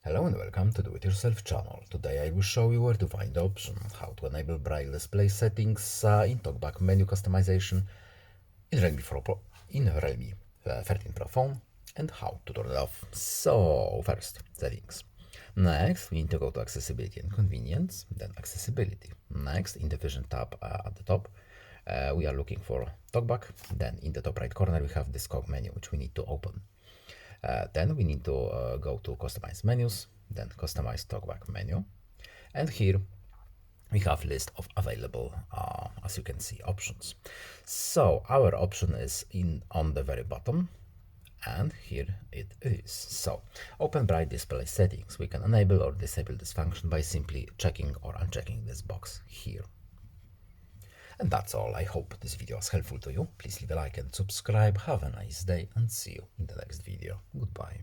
Hello and welcome to Do It Yourself channel. Today I will show you where to find the option, how to enable Braille display settings in TalkBack menu customization in Realme 13 Pro phone and how to turn it off. So first, settings. Next, we need to go to accessibility and convenience, then accessibility. Next, in the vision tab at the top, we are looking for TalkBack. Then in the top right corner, we have this cog menu, which we need to open. Then we need to go to customize menus, then customize TalkBack menu. And here we have list of available, as you can see, options. So our option is on the very bottom, and here it is. So open Braille display settings. We can enable or disable this function by simply checking or unchecking this box here. And that's all. I hope this video was helpful to you. Please leave a like and subscribe. Have a nice day and see you in the next video. Goodbye.